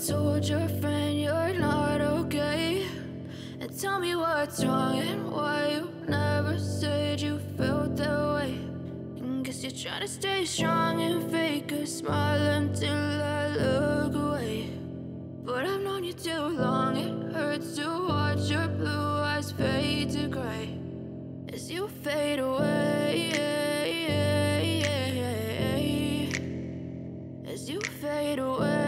told your friend you're not okay, and tell me what's wrong and why you never said you felt that way. And guess you're trying to stay strong and fake a smile until I look away. But I've known you too long, it hurts to watch your blue eyes fade to gray as you fade away, as you fade away.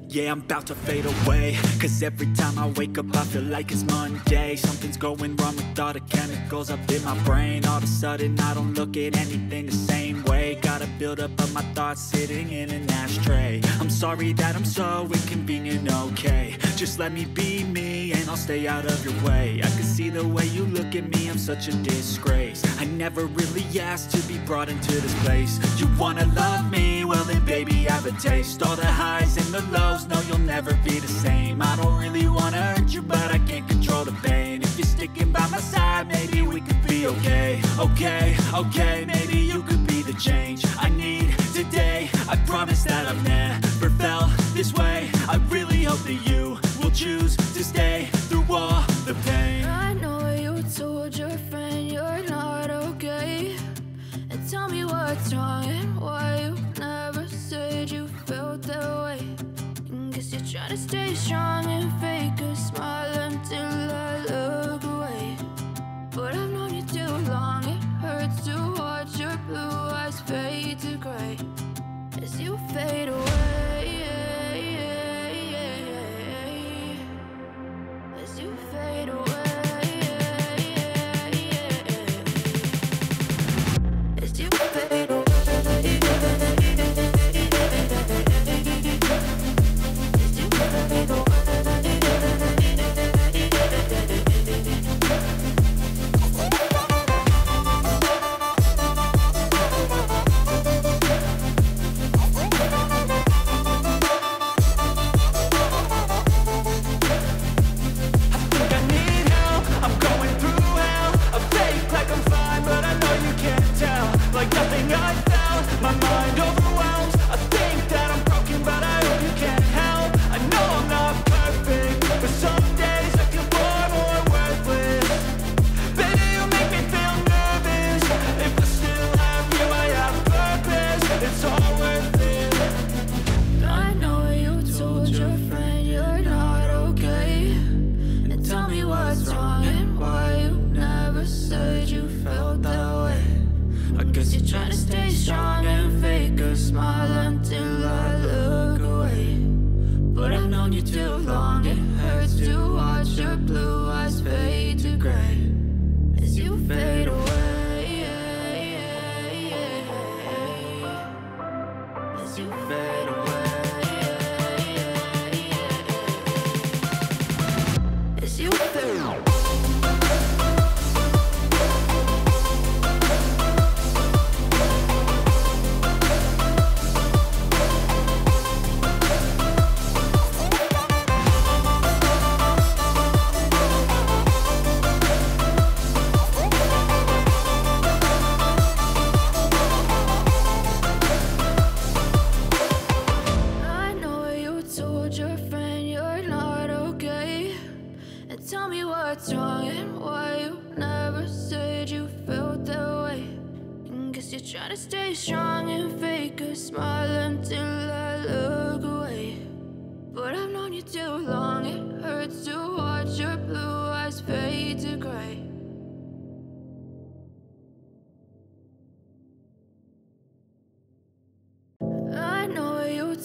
Yeah, I'm about to fade away, cause every time I wake up I feel like it's Monday. Something's going wrong with all the chemicals up in my brain. All of a sudden I don't look at anything the same way. Got a buildup of my thoughts sitting in an ashtray. I'm sorry that I'm so inconvenient, okay. Just let me be me and I'll stay out of your way. I can see the way you look at me, I'm such a disgrace. I never really asked to be brought into this place. You wanna love me? Well then baby, have a taste. All the highs and the lows, no, you'll never be the same. I don't really wanna hurt you, but I can't control the pain. If you're sticking by my side, maybe we could be okay. Okay, maybe you could be the change I need today. I promise that I've never felt this way. I really hope that you will choose to stay through all the pain. I know you told your friend you're not okay, and tell me what's wrong and why you never said you felt that way. Guess you're trying to stay strong and fake a smile until I look away. But I've known you too long, it hurts to watch your blue eyes fade to gray as you fade away, as you fade away, as you fade away.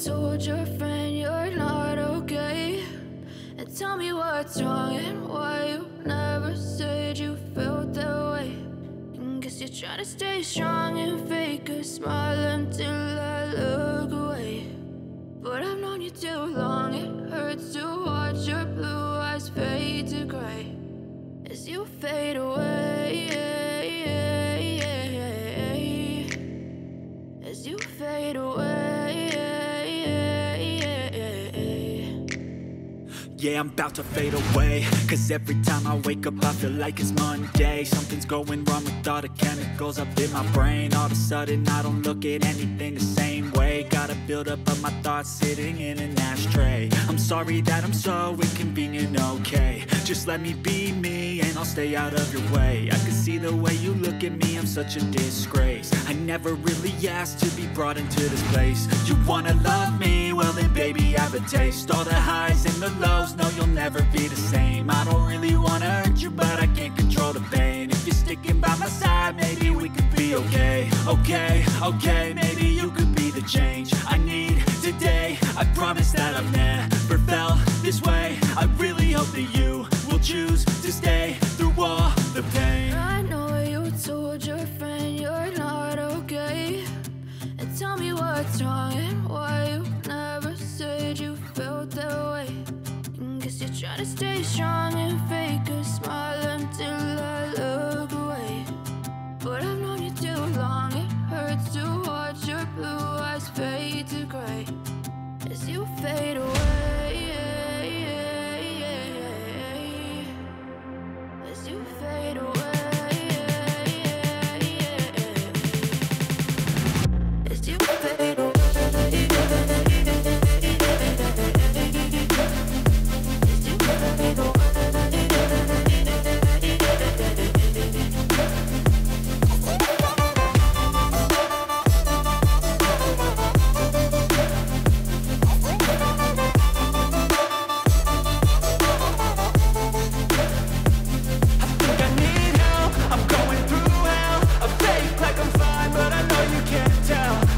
Told your friend you're not okay, and tell me what's wrong and why you never said you felt that way. And guess you're trying to stay strong and fake a smile until I look away. But I've known you too long, it hurts to watch your blue eyes fade to gray as you fade away, as you fade away. Yeah, I'm about to fade away, cause every time I wake up I feel like it's Monday. Something's going wrong with all the chemicals up in my brain. All of a sudden I don't look at anything the same way. Got a buildup of my thoughts sitting in an ashtray. I'm sorry that I'm so inconvenient, okay. Just let me be me and I'll stay out of your way. I can see the way you look at me, I'm such a disgrace. I never really asked to be brought into this place. You wanna love me? Well then baby, have a taste. All the highs and the lows, no, you'll never be the same. I don't really wanna hurt you, but I can't control the pain. If you're sticking by my side, maybe we could be okay. Okay, maybe you could be the change I need today. I promise that I've never felt this way. I really hope that you will choose to stay through all the pain. I know you told your friend you're not okay, and tell me what's wrong and why you never said you felt that way. Guess you're trying to stay strong and fake a smile until I look away. But I've known you too long, it hurts to watch your blue eyes fade to gray as you fade away. As you fade away. As you fade away.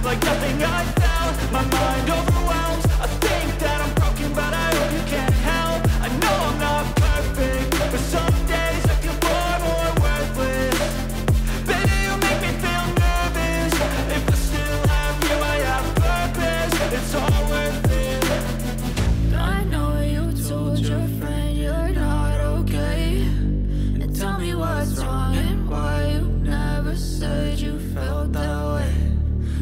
Like nothing I felt, my mind overwhelms. I think that I'm broken, but I hope you can't help. I know I'm not perfect, but some days I feel far more worthless. Baby, you make me feel nervous. If I still have you, I have purpose. It's all worth it. I know you told your friend you're not okay, and tell me what's wrong and why you never said you felt that way.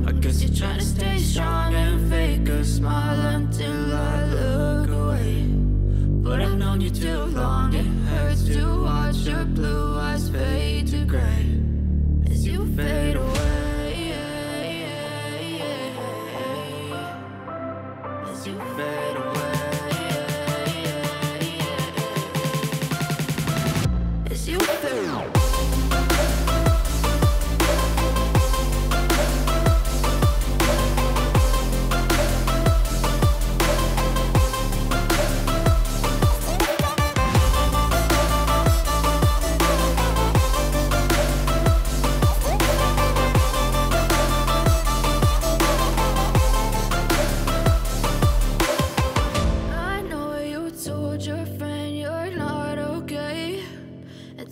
I guess you're trying to stay strong and fake a smile until I look away. But I've known you too long, it hurts to watch your blue eyes fade to gray as you fade away. As you fade away. As you fade away.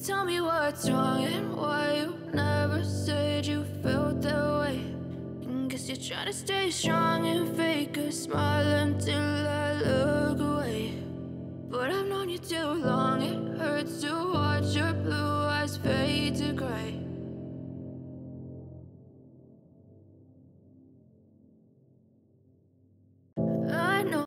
Tell me what's wrong and why you never said you felt that way. Guess you're trying to stay strong and fake a smile until I look away. But I've known you too long, it hurts to watch your blue